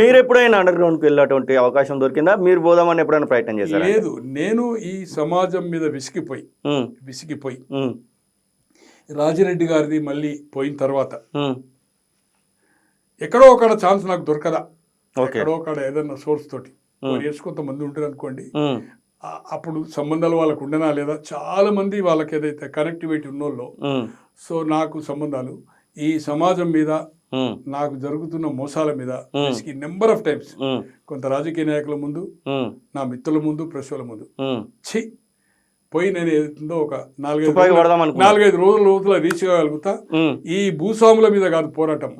మీరు ఎప్పుడైనా అండర్ గ్రౌండ్కి వెళ్ళేటువంటి అవకాశం దొరికిందా? మీరు పోదామని ఎప్పుడైనా ప్రయత్నం చేశారా? లేదు, నేను ఈ సమాజం మీద విసిగిపోయి రాజిరెడ్డి గారిది మళ్ళీ పోయిన తర్వాత ఎక్కడో ఒక ఛాన్స్ నాకు దొరకదా, ఎక్కడో ఒక ఏదన్నా సోర్స్ తోటి కొంతమంది ఉంటారు అనుకోండి, అప్పుడు సంబంధాలు వాళ్ళకు ఉండనా లేదా, చాలా మంది వాళ్ళకి ఏదైతే కనెక్టివిటీ ఉన్నోళ్ళు. సో నాకు సంబంధాలు ఈ సమాజం మీద, నాకు జరుగుతున్న మోసాల మీద నెంబర్ ఆఫ్ టైమ్స్ కొంత రాజకీయ నాయకుల ముందు, నా మిత్రుల ముందు, ప్రెస్ వాళ్ళ ముందు పోయి నేను ఏదైతుందో ఒక 4-5 రోజుల రీచ్ కాగలుగుతా. ఈ భూస్వాముల మీద కాదు పోరాటం,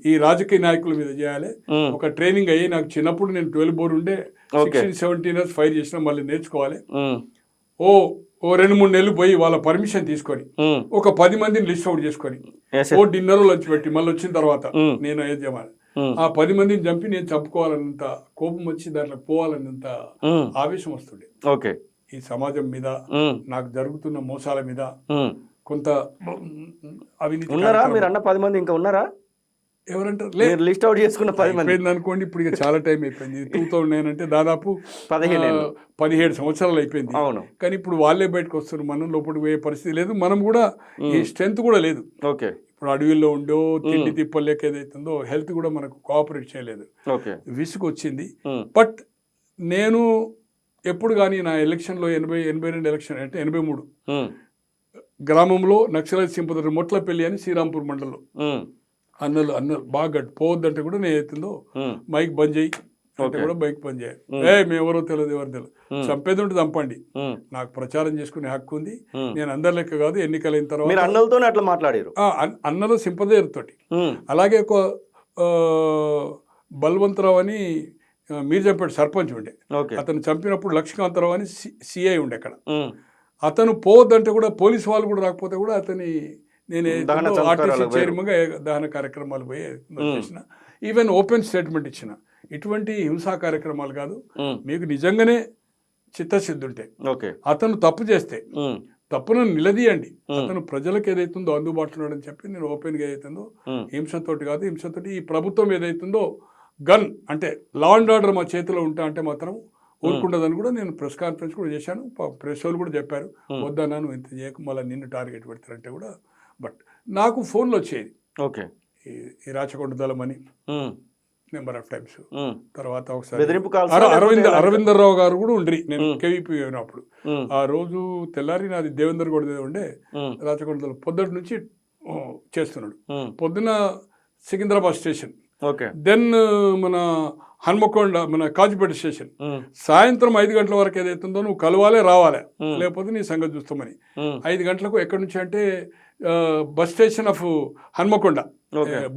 ఈ రాజకీయ నాయకుల మీద చేయాలి. ఒక ట్రైనింగ్ అయ్యి, నాకు చిన్నప్పుడు నేను 12 బోర్డు ఉండే, 16-17 ఇయర్స్ ఫైర్ చేసిన, మళ్ళీ నేర్చుకోవాలి. ఓ 2-3 నెలలు పోయి వాళ్ళ పర్మిషన్ తీసుకొని ఒక 10 మందిని లిస్ట్ అవుట్ చేసుకొని డిన్నర్ లంచ్ పెట్టి మళ్ళీ వచ్చిన తర్వాత నేను యజమాని ఆ 10 మందిని చంపి నేను చంపుకోవాలన్నంత కోపం వచ్చి దాంట్లో పోవాలన్నంత ఆవేశం వస్తుండే. ఓకే, ఈ సమాజం మీద, నాకు జరుగుతున్న మోసాల మీద కొంత అవినీతి. ఉన్నారా మీరు అన్న 10 మంది ఇంకా ఉన్నారా? ఎవరంటారు లిస్ట్ అవుట్ చేసుకున్న 10 మంది అనుకోండి. ఇప్పుడు ఇక చాలా టైం అయిపోయింది. 2009 అంటే దాదాపు 17 సంవత్సరాలు అయిపోయింది. అవును, కానీ ఇప్పుడు వాళ్ళే బయటకు వస్తారు, మనం లోపలికి పోయే పరిస్థితి లేదు, మనం కూడా ఈ స్ట్రెంత్ కూడా లేదు. ఓకే, ఇప్పుడు అడవిలో ఉండో తిండి తిప్పలేక ఏదైతుందో హెల్త్ కూడా మనకు కోఆపరేట్ చేయలేదు, విసుగు వచ్చింది. బట్ నేను ఎప్పుడు కానీ నా ఎలక్షన్లో 82 ఎలక్షన్ అంటే 83 గ్రామంలో నక్సలైట్ సింపదర్ మొట్లపల్లి అని శ్రీరాంపూర్ మండలంలో అన్నలు బాగా పోవద్దంటే కూడా నేను అవుతుందో మైక్ బంద్ చేయి అంటే కూడా మైక్ బంద్ చేయాలి. మేము ఎవరో తెలియదు, ఎవరు తెలియదు, చంపేది ఉంటే చంపండి, నాకు ప్రచారం చేసుకునే హక్కు ఉంది, నేను అందరి లెక్క కాదు. ఎన్నికలైన తర్వాత అన్నలతో అట్లా మాట్లాడారు, అన్నల సింపదర్ తోటి. అలాగే ఒక బల్వంతరావు అని మీరు చంపాడు సర్పంచ్ ఉండే, అతను చంపినప్పుడు లక్ష్మీకాంతరావు అని సిఐ ఉండే అక్కడ. అతను పోవద్దంటే కూడా పోలీసు వాళ్ళు కూడా రాకపోతే కూడా అతని నేను ఆర్టీసీ చైర్మన్గా దహన కార్యక్రమాలు పోయి చేసిన, ఈవెన్ ఓపెన్ స్టేట్మెంట్ ఇచ్చిన. ఇటువంటి హింసా కార్యక్రమాలు కాదు, మీకు నిజంగానే చిత్తశుద్ధి ఉంటే, అతను తప్పు చేస్తే తప్పును నిలదీయండి, అతను ప్రజలకు ఏదైతుందో అందుబాటులో అని చెప్పి నేను ఓపెన్గా ఏదైతుందో హింసతోటి కాదు, హింసతోటి ఈ ప్రభుత్వం ఏదైతుందో గన్ అంటే లా అండ్ ఆర్డర్ మా చేతిలో ఉంటా అంటే మాత్రం ఊరుకుండదని కూడా నేను ప్రెస్ కాన్ఫరెన్స్ కూడా చేశాను. ప్రెస్ వాళ్ళు కూడా చెప్పారు, వద్దన్నా నువ్వు ఇంత చేయకు, మళ్ళీ నిన్ను టార్గెట్ పెడతారంటే కూడా. బట్ నాకు ఫోన్లో వచ్చేది ఈ రాచకొండ దళం అని నెంబర్ ఆఫ్ టైమ్స్. తర్వాత ఒకసారి అరవిందర్రావు గారు కూడా ఉండ్రి, నేను కేవీపీ అయినప్పుడు. ఆ రోజు తెల్లారి నాది దేవేందర్ గౌడ ఉండే రాచకొండ దళం పొద్దుటి నుంచి చేస్తున్నాడు. పొద్దున సికింద్రాబాద్ స్టేషన్, దెన్ మన హన్మకొండ మన కాజుపేట స్టేషన్, సాయంత్రం 5 గంటల వరకు ఏదైతుందో నువ్వు కలవాలే రావాలే, లేకపోతే నీ సంగతి చూస్తామని. 5 గంటలకు ఎక్కడి నుంచి అంటే బస్ స్టేషన్ ఆఫ్ హన్మకొండ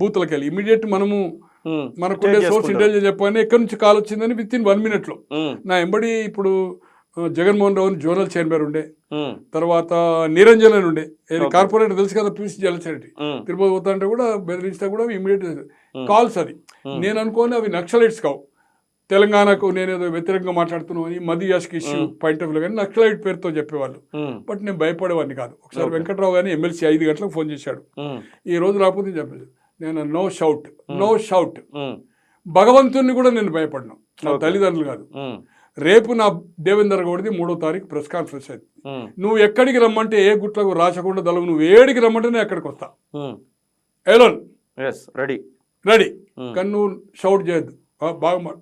బూత్లకి వెళ్ళి ఇమీడియట్ మనకు సోర్స్ ఇంటెలిజెన్స్ చెప్పని ఎక్కడి నుంచి కాల్ వచ్చిందని విత్ ఇన్ 1 minute నా ఎంబడి ఇప్పుడు జగన్మోహన్ రావు జోనల్ చైర్మన్ ఉండే, తర్వాత నిరంజన్ అని ఉండే, కార్పొరేటర్ తెలుసు కదా, పీసీ జలచరెడ్డి, తిరుపతి పోతా అంటే కూడా బెదిరించినా కూడా ఇమీడియట్ కాల్స్. అది నేను అనుకోని అవి నక్సలైట్స్ కావు, తెలంగాణకు నేనేదో వ్యతిరేకంగా మాట్లాడుతున్నావు అని మదియాస్కి ఇష్యూ పాయింట్ ఆఫ్ వ్యూ కానీ నక్సలైట్ పేరుతో చెప్పేవాళ్ళు. బట్ నేను భయపడేవాడిని కాదు. ఒకసారి వెంకట్రావు కానీ ఎమ్మెల్సీ 5 గంటలకు ఫోన్ చేశాడు, ఈ రోజు రాకపోతే చెప్పలేదు. నేను నో షౌట్ భగవంతుని కూడా నేను భయపడినా, నా తల్లిదండ్రులు కాదు. రేపు నా దేవేందర్ గౌడ్ది 3వ తారీఖు ప్రెస్ కాన్ఫరెన్స్ అయింది. నువ్వు ఎక్కడికి రమ్మంటే, ఏ గుట్లకు రాచకొండ దళం నువ్వు ఏడికి రమ్మంటే నేను ఎక్కడికి వస్తా, ఎలోన్ రెడీ. కానీ నువ్వు షౌట్ చేయొద్దు, బాగా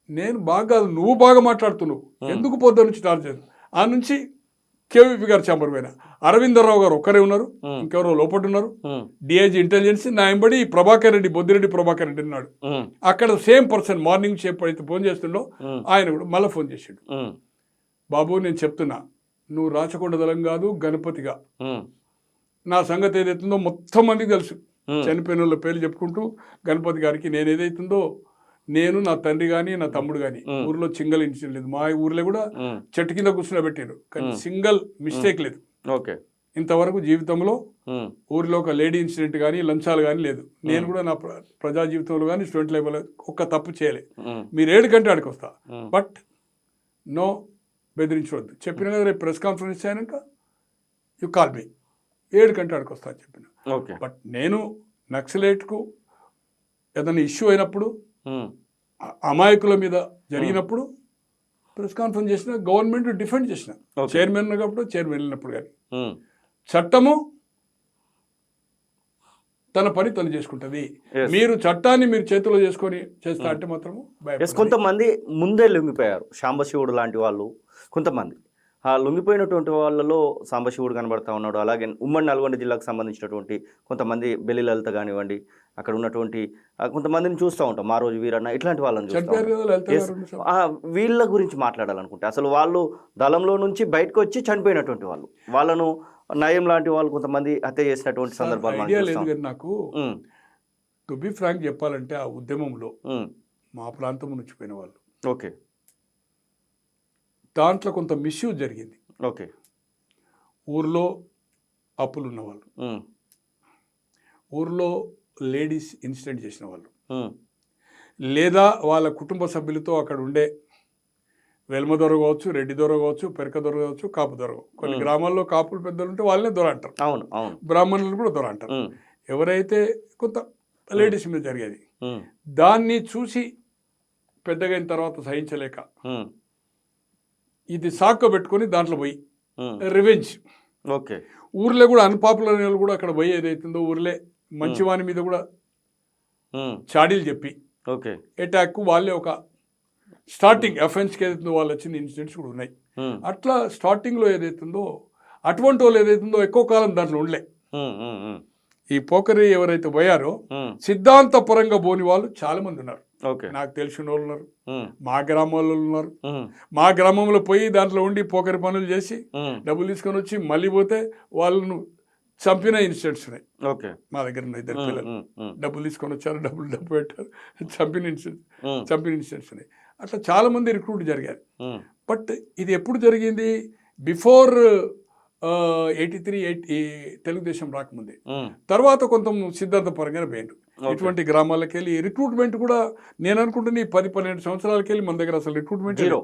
నేను బాగా కాదు, నువ్వు బాగా మాట్లాడుతున్నావు, ఎందుకు పొద్దు నుంచి టార్చ్ చేయదు. ఆ నుంచి కేవీపీ గారు చాంబర్ పైన అరవిందర్రావు గారు ఒక్కరే ఉన్నారు, ఇంకెవరో లోపల ఉన్నారు, డిఐజీ ఇంటెలిజెన్స్, నా ఎంబడి ప్రభాకర్ రెడ్డి, బొద్దిరెడ్డి ప్రభాకర్ రెడ్డి ఉన్నాడు. అక్కడ సేమ్ పర్సన్ మార్నింగ్ అయితే ఫోన్ చేస్తుండో ఆయన కూడా మళ్ళీ ఫోన్ చేసాడు. బాబు నేను చెప్తున్నా, నువ్వు రాచకొండ దళం కాదు, గణపతిగా నా సంగతి ఏదైతుందో మొత్తం మందికి తెలుసు. చనిపోయిన వాళ్ళ పేర్లు చెప్పుకుంటూ గణపతి గారికి నేను ఏదైతుందో, నేను నా తండ్రి కానీ నా తమ్ముడు కానీ ఊర్లో సింగల్ ఇన్సిడెంట్ లేదు. మా ఊర్లో కూడా చెట్టు కింద కూర్చుని పెట్టారు, కానీ సింగల్ మిస్టేక్ లేదు ఇంతవరకు జీవితంలో. ఊరిలో ఒక లేడీ ఇన్సిడెంట్ కానీ లంచాలు కానీ లేదు. నేను కూడా నా ప్రజా జీవితంలో కానీ స్టూడెంట్ లైఫ్లో ఒక్క తప్పు చేయలేదు. మీరు 7 గంటల ఆడికి వస్తా, బట్ నో బెదిరించవద్దు. చెప్పిన కదా రేపు ప్రెస్ కాన్ఫరెన్స్ అయినాక యు కాల్ మీ, 7 గంటల ఆడికి వస్తా అని చెప్పిన. బట్ నేను నక్సలైట్కు ఏదైనా ఇష్యూ అయినప్పుడు అమాయకుల మీద జరిగినప్పుడు ప్రెస్ కాన్ఫరెన్స్ చేసిన, గవర్నమెంట్ డిఫెండ్ చేసిన, చైర్మన్ ఉన్నప్పుడు చైర్మన్ వెళ్ళినప్పుడు కానీ చట్టము తన పని తను చేసుకుంటుంది. మీరు చట్టాన్ని మీరు చేతిలో చేసుకొని చేస్తా అంటే మాత్రము కొంతమంది ముందే లొంగిపోయారు. సాంబశివుడు లాంటి వాళ్ళు కొంతమంది ఆ లొంగిపోయినటువంటి వాళ్ళలో సాంబశివుడు కనబడతా ఉన్నాడు. అలాగే ఉమ్మడి నల్గొండ జిల్లాకు సంబంధించినటువంటి కొంతమంది బెల్లి లలిత కానివ్వండి, అక్కడ ఉన్నటువంటి కొంతమందిని చూస్తూ ఉంటాం, మా రోజు వీరన్న, ఇట్లాంటి వాళ్ళని చూస్తాం. వీళ్ళ గురించి మాట్లాడాలనుకుంటే అసలు వాళ్ళు దళంలో నుంచి బయటకు వచ్చి చనిపోయినటువంటి వాళ్ళు, వాళ్ళను నయం లాంటి వాళ్ళు కొంతమంది హత్య చేసినటువంటి సందర్భాలు నాకు టు బి ఫ్రాంక్ చెప్పాలంటే ఆ ఉద్యమంలో మా ప్రాంతం నుంచి పోయిన వాళ్ళు ఓకే దాంట్లో కొంత మిస్యూజ్ జరిగింది. ఓకే ఊర్లో అప్పులు ఉన్నవాళ్ళు, ఊర్లో లేడీస్ ఇన్సిడెంట్ చేసిన వాళ్ళు, లేదా వాళ్ళ కుటుంబ సభ్యులతో అక్కడ ఉండే వెల్మ దొర కావచ్చు, రెడ్డి దొర కావచ్చు, పెరక దొర కావచ్చు, కాపు దొర. కొన్ని గ్రామాల్లో కాపులు పెద్దలు ఉంటే వాళ్ళనే దొర అంటారు. అవును అవును, బ్రాహ్మణులు కూడా దొర అంటారు. ఎవరైతే కొంత లేడీస్ మీద జరిగేది, దాన్ని చూసి పెద్దగా అయిన తర్వాత సహించలేక ఇది సాక్క పెట్టుకొని దాంట్లో పోయి రివెంజ్. ఓకే ఊర్లో కూడా అన్పాపులర్ వాళ్ళు కూడా అక్కడ పోయి ఏదైతుందో ఊర్లే మంచివాని మీద కూడా చాడీలు చెప్పి ఓకే అటాక్ వాళ్ళే ఒక స్టార్టింగ్ అఫెన్స్కి ఏదైతుందో వాళ్ళు వచ్చిన ఇన్సిడెంట్స్ కూడా ఉన్నాయి. అట్లా స్టార్టింగ్లో ఏదైతుందో అటువంటి వాళ్ళు ఏదైతుందో ఎక్కువ కాలం దాంట్లో ఉండలే. ఈ పోకరి ఎవరైతే పోయారో సిద్ధాంతపరంగా పోని వాళ్ళు చాలా మంది ఉన్నారు. నాకు తెలిసిన వాళ్ళు ఉన్నారు, మా గ్రామంలో ఉన్నారు. మా గ్రామంలో పోయి దాంట్లో ఉండి పోకరి పనులు చేసి డబ్బులు తీసుకొని వచ్చి మళ్ళీ పోతే వాళ్ళను చంపిన ఇన్సిడెంట్స్ ఉన్నాయి. మా దగ్గర ఉన్న ఇద్దరు పిల్లలు డబ్బులు తీసుకొని వచ్చారు, డబ్బు పెట్టారు, చంపిన ఇన్సిడెంట్స్ ఉన్నాయి. అట్లా చాలా మంది రిక్రూట్ జరిగారు. బట్ ఇది ఎప్పుడు జరిగింది? బిఫోర్ 83 తెలుగుదేశం రాకముందే. తర్వాత కొంత సిద్ధాంతపరంగానే పోయిండు. ఇటువంటి గ్రామాలకు వెళ్ళి రిక్రూట్మెంట్ కూడా నేను అనుకుంటున్నా 10-12 సంవత్సరాలకి వెళ్ళి మన దగ్గర అసలు రిక్రూట్మెంట్ జీరో.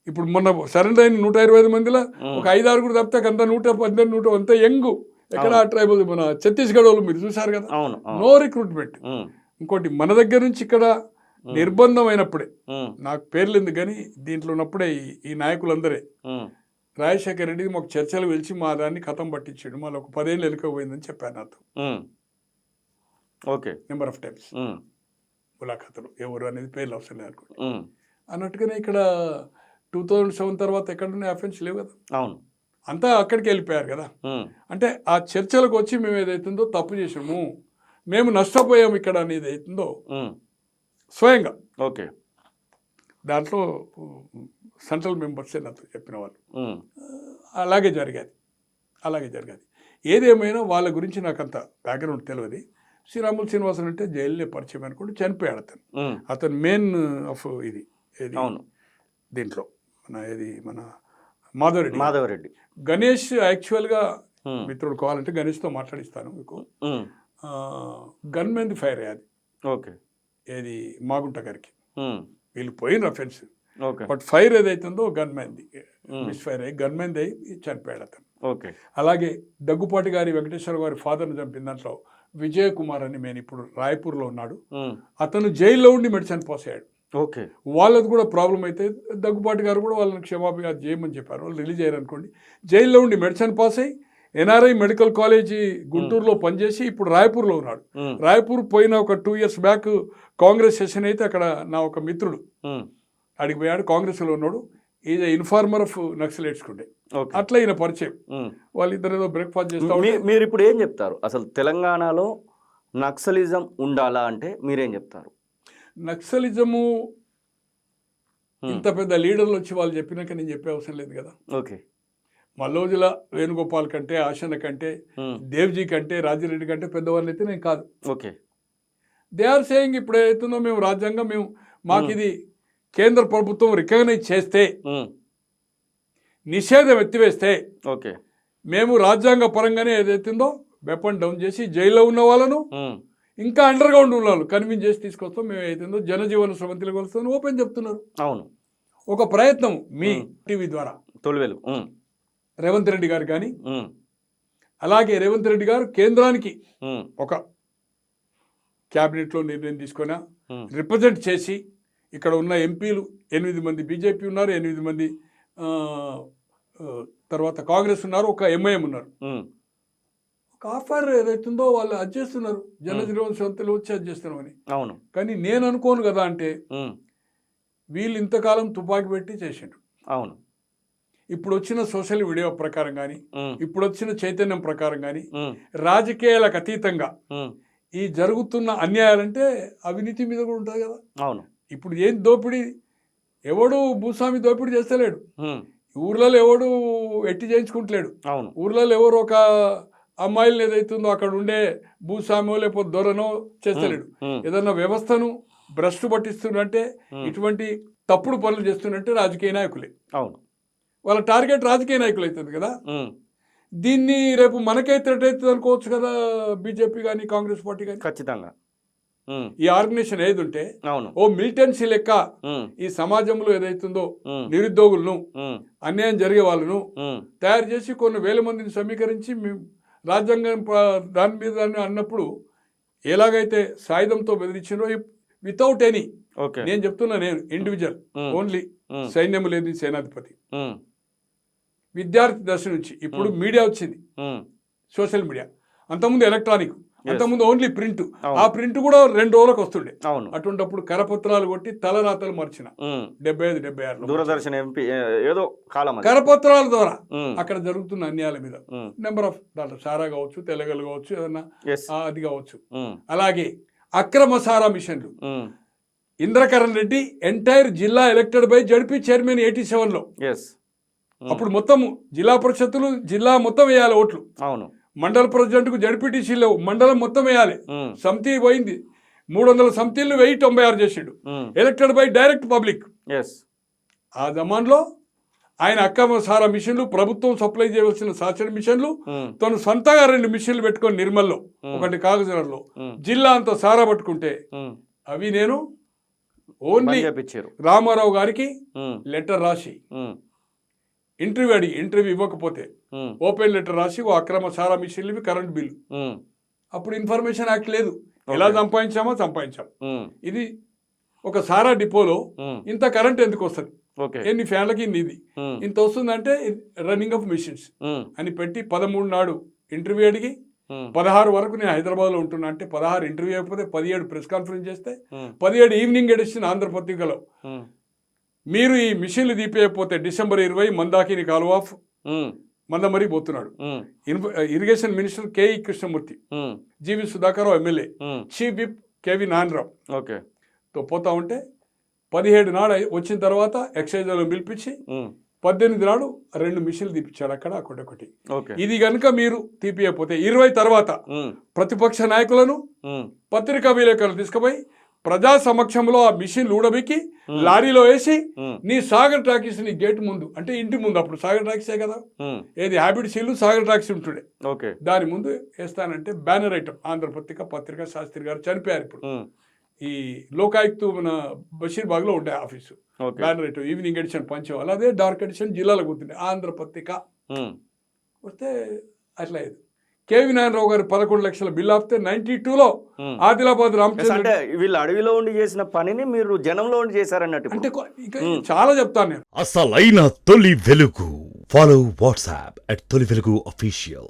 ఇప్పుడు మొన్న సరెండర్ అయిన 125 మందిలో ఒక 5-6 కూడా తప్పితే అంత 118 అంతా యంగ్. ఎక్కడ ట్రైబల్ మన ఛత్తీస్గఢ్ వాళ్ళు మీరు చూసారు కదా, నో రిక్రూట్మెంట్. ఇంకోటి మన దగ్గర నుంచి ఇక్కడ నిర్బంధం అయినప్పుడే, నాకు పేర్లు ఎందుకు కానీ దీంట్లో ఉన్నప్పుడే ఈ నాయకులందరే రాజశేఖర రెడ్డి మాకు చర్చలు పిలిచి మా దాన్ని కథం పట్టించాడు. మళ్ళీ ఒక 10 ఏళ్ళు వెళ్ళిపోయిందని చెప్పాను నాతో. ఓకే నెంబర్ ఆఫ్ టైమ్స్ ములాఖాతులు, ఎవరు అనేది పేర్లు అవసరం లేదు అనుకోండి. అన్నట్టుగానే ఇక్కడ 2007 తర్వాత ఎక్కడున్నాయి అఫెన్స్ లేవు కదా. అవును, అంతా అక్కడికి వెళ్ళిపోయారు కదా. అంటే ఆ చర్చలకు వచ్చి మేము ఏదైతుందో తప్పు చేసాము, మేము నష్టపోయాము ఇక్కడ అనేది అవుతుందో స్వయంగా ఓకే దాంట్లో సెంట్రల్ మెంబర్సే నాతో చెప్పిన వాళ్ళు. అలాగే జరిగేది. ఏదేమైనా వాళ్ళ గురించి నాకు అంత బ్యాక్గ్రౌండ్ తెలియదు. శ్రీరాములు శ్రీనివాసన్ అంటే జైల్లో పరిచయం అనుకోండి, చనిపోయాడు అతను మెయిన్ ఆఫ్ ఇది దీంట్లో మన మాధవరెడ్డి. గణేష్ యాక్చువల్గా మిత్రుడు కావాలంటే గణేష్తో మాట్లాడిస్తాను మీకు. గన్మెన్ ఫైర్ అయ్యాది ఏది మాగుంట గారికి, వీళ్ళు పోయిన అఫెన్స్. బట్ ఫైర్ ఏదైతుందో గన్మెన్ది మిస్ ఫైర్ అయ్యి గన్మెన్ది అయ్యి చనిపోయాడు అతను. అలాగే దగ్గుపాటి గారి వెంకటేశ్వర గారి ఫాదర్ని చంపిన దాంట్లో విజయ్ కుమార్ అని నేను ఇప్పుడు రాయపూర్లో ఉన్నాడు, అతను జైల్లో ఉండి మెడిసిన్ పాస్ అయ్యాడు. వాళ్ళది కూడా ప్రాబ్లం అయితే దగ్గుపాటి గారు కూడా వాళ్ళని క్షమాపణ చేయమని చెప్పారు. వాళ్ళు రిలీజ్ అయ్యారు అనుకోండి. జైల్లో ఉండి మెడిసిన్ పాస్ అయ్యి ఎన్ఆర్ఐ మెడికల్ కాలేజీ గుంటూరులో పనిచేసి ఇప్పుడు రాయపూర్లో ఉన్నాడు. రాయపూర్ పోయిన ఒక 2 years బ్యాక్ కాంగ్రెస్ సెషన్ అయితే అక్కడ నా ఒక మిత్రుడు అడిగి పోయాడు, కాంగ్రెస్లో ఉన్నాడు. ఈజ్ ఇన్ఫార్మర్ ఆఫ్ నక్సలైట్స్ ఉండే. అట్లా ఈయన పరిచయం. వాళ్ళిద్దరు ఏదో బ్రేక్ఫాస్ట్ చేస్తా. మీరు ఇప్పుడు ఏం చెప్తారు? అసలు తెలంగాణలో నక్సలిజం ఉండాలా అంటే మీరేం చెప్తారు? నక్సలిజము ఇంత పెద్ద లీడర్లు వచ్చి వాళ్ళు చెప్పినాక నేను చెప్పే అవసరం లేదు కదా. మల్లోజుల వేణుగోపాల్ కంటే, ఆశన్న కంటే, దేవ్జీ కంటే, రాజిరెడ్డి కంటే పెద్దవాళ్ళు అయితే నేను కాదు. దే ఆర్ సేయింగ్ ఇప్పుడు ఏదైతుందో మేము రాజ్యాంగం మాకు ఇది కేంద్ర ప్రభుత్వం రికగ్నైజ్ చేస్తే, నిషేధం ఎత్తివేస్తే మేము రాజ్యాంగ పరంగానే ఏదైతుందో వెపన్ డౌన్ చేసి జైల్లో ఉన్న వాళ్ళను ఇంకా అండర్ గ్రౌండ్ ఉన్న వాళ్ళు కన్విన్స్ చేసి తీసుకొస్తాం. మేము ఏదైతుందో జనజీవన స్రవంతిలోకి వస్తాం ఓపెన్ చెప్తున్నారు. అవును, ఒక ప్రయత్నం మీ టీవీ ద్వారా తొలివేలు రేవంత్ రెడ్డి గారు కానీ, అలాగే రేవంత్ రెడ్డి గారు కేంద్రానికి ఒక క్యాబినెట్లో నిర్ణయం తీసుకున్నా, రిప్రజెంట్ చేసి ఇక్కడ ఉన్న ఎంపీలు 8 మంది బీజేపీ ఉన్నారు, 8 మంది తర్వాత కాంగ్రెస్ ఉన్నారు, ఒక ఎంఐఎం ఉన్నారు. ఒక ఆఫర్ ఏదైతుందో వాళ్ళు అది చేస్తున్నారు, జనజీవన సంస్థలు వచ్చి అది చేస్తున్నామని. అవును. కానీ నేను అనుకోను కదా, అంటే వీళ్ళు ఇంతకాలం తుపాకీ పెట్టి చేసిండ్రు. అవును. ఇప్పుడు వచ్చిన సోషల్ మీడియా ప్రకారం కానీ, ఇప్పుడు వచ్చిన చైతన్యం ప్రకారం కానీ, రాజకీయాలకు అతీతంగా ఈ జరుగుతున్న అన్యాయాలంటే అవినీతి మీద కూడా ఉంటుంది కదా. అవును. ఇప్పుడు ఏం దోపిడీ, ఎవడు భూస్వామి దోపిడీ చేస్తలేడు, ఊర్లలో ఎవడు ఎట్టి చేయించుకుంటలేడు. అవును. ఊర్లలో ఎవరు ఒక అమ్మాయిలు ఏదైతుందో అక్కడ ఉండే భూస్వామ్యో లేకపోతే దొరనో చేస్తలేడు. ఏదన్నా వ్యవస్థను భ్రష్టు పట్టిస్తున్నట్టే, ఇటువంటి తప్పుడు పనులు చేస్తున్నట్టే రాజకీయ నాయకులే. అవును. వాళ్ళ టార్గెట్ రాజకీయ నాయకులు అవుతుంది కదా. దీన్ని రేపు మనకే థ్రెట్ అవుతుంది అనుకోవచ్చు కదా, బీజేపీ కానీ కాంగ్రెస్ పార్టీ కానీ. ఖచ్చితంగా ఈ ఆర్గనైజేషన్ ఏది ఉంటే అవును ఓ మిలిటెన్సీ లెక్క ఈ సమాజంలో ఏదైతుందో నిరుద్యోగులను, అన్యాయం జరిగే వాళ్ళను తయారు చేసి కొన్ని వేల మందిని సమీకరించి రాజ్యాంగం దాని మీద అన్నప్పుడు ఎలాగైతే సాయుధంతో బెదిరించిందో, వితౌట్ ఎనీ, నేను చెప్తున్నా, నేను ఇండివిజువల్ ఓన్లీ, సైన్యం లేదు, సేనాధిపతి, విద్యార్థి దశ నుంచి ఇప్పుడు మీడియా వచ్చింది, సోషల్ మీడియా, అంతకుముందు ఎలక్ట్రానిక్, అంతకుముందు ఓన్లీ ప్రింట్. ఆ ప్రింట్ కూడా 2 రోజులకు వస్తుండే. అటువంటిప్పుడు కరపత్రాలు కొట్టి తలరాతలు మార్చిన 75-76 దూరదర్శన్ ఎంపీ ఏదో కాలం కరపత్రాల ద్వారా అక్కడ జరుగుతున్న అన్యాయాల మీద నెంబర్ ఆఫ్ దాంట్లో సారా కావచ్చు, తెలగలు కావచ్చు, ఏదన్నా అది కావచ్చు. అలాగే అక్రమ సారా మిషన్లు, ఇంద్రకరణ్ రెడ్డి ఎంటైర్ జిల్లా ఎలక్టెడ్ బై జడ్పీ చైర్మన్ 87లో. అప్పుడు మొత్తం జిల్లా పరిషత్తులు జిల్లా మొత్తం వేయాలి ఓట్లు. అవును. మండల ప్రెసిడెంట్కు జడ్పీటీసీ లేవు, మండలం మొత్తం వేయాలి. సమితి పోయింది, 300 సమితిలు 1096 చేసిండు. Elected by direct public. ఆ జమాన్లో ఆయన అక్రమ సారా మిషన్లు, ప్రభుత్వం సప్లై చేయవలసిన సాచన మిషన్లు, తను సొంతగా 2 మిషన్లు పెట్టుకొని నిర్మల్లో, ఒకటి కాగజనగర్లో, జిల్లా అంతా సారా పట్టుకుంటే అవి నేను ఓన్లీ రామారావు గారికి లెటర్ రాసి, ఇంటర్వ్యూ అడిగి, ఇంటర్వ్యూ ఇవ్వకపోతే ఓపెన్ లెటర్ రాసి, ఓ అక్రమ సారా మిషన్లు, కరెంట్ బిల్లు. అప్పుడు ఇన్ఫర్మేషన్ యాక్ట్ లేదు, ఎలా సంపాదించామో సంపాదించాం. ఇది ఒక సారా డిపోలో ఇంత కరెంట్ ఎందుకు వస్తుంది, ఎన్ని ఫ్యాన్లకి ఇన్ని ఇంత వస్తుందంటే రన్నింగ్ ఆఫ్ మిషన్స్ అని పెట్టి 13 నాడు ఇంటర్వ్యూ అడిగి, 16 వరకు నేను హైదరాబాద్లో ఉంటున్నా అంటే 16 ఇంటర్వ్యూ అయిపోతే 17 ప్రెస్ కాన్ఫరెన్స్ చేస్తే 17 ఈవినింగ్ ఎడిషన్ ఆంధ్రపత్రికలో, మీరు ఈ మిషన్లు తీపేయకపోతే డిసెంబర్ 20 మందాకిని కాలువ మందమరి పోతున్నాడు. Irrigation minister K E Krishnamurthy, G V Sudhakar MLA, chief whip K V Narayanarao తో పోతా ఉంటే 17 నాడు వచ్చిన తర్వాత ఎక్సైజ్లో పిలిపించి 18 నాడు 2 మిషన్లు తీపిచ్చాడు అక్కడ ఒకటి. ఇది కనుక మీరు తీపియకపోతే 20 తర్వాత ప్రతిపక్ష నాయకులను, పత్రికా విలేకరులు తీసుకుపోయి ప్రజా సమక్షంలో ఆ మిషన్లు ఊడబెక్కి లారీలో వేసి నీ సాగర్ టాకీస్ నీ గేట్ ముందు, అంటే ఇంటి ముందు, అప్పుడు సాగర్ టాకీసే కదా, ఏది హ్యాబిట్ సీలు సాగర్ టాకీస్ ఉంటుండే, దాని ముందు వేస్తానంటే బ్యానర్ ఐటమ్ పత్రికా శాస్త్రి గారు చనిపోయారు. ఇప్పుడు ఈ లోకాయుక్త మన బషీర్బాగ్ లో ఉండే office, banner item evening edition పంచేవాళ్ళు, అదే డార్క్ ఎడిషన్ జిల్లాలో కూర్చుండే ఆంధ్రపత్రిక వస్తే అట్లా. కేవీ నారాయణరావు గారు 11 లక్షల బిల్ ఆపితే 92లో ఆదిలాబాద్ రామచంద్ర, అంటే వీళ్ళు అడవిలో ఉండి చేసిన పనిని మీరు జనంలో ఉండి చేశారన్నట్టు. అంటే చాలా చెప్తాను నేను. అసలైన తొలి వెలుగు. ఫాలో వాట్సాప్ @తొలి వెలుగు official.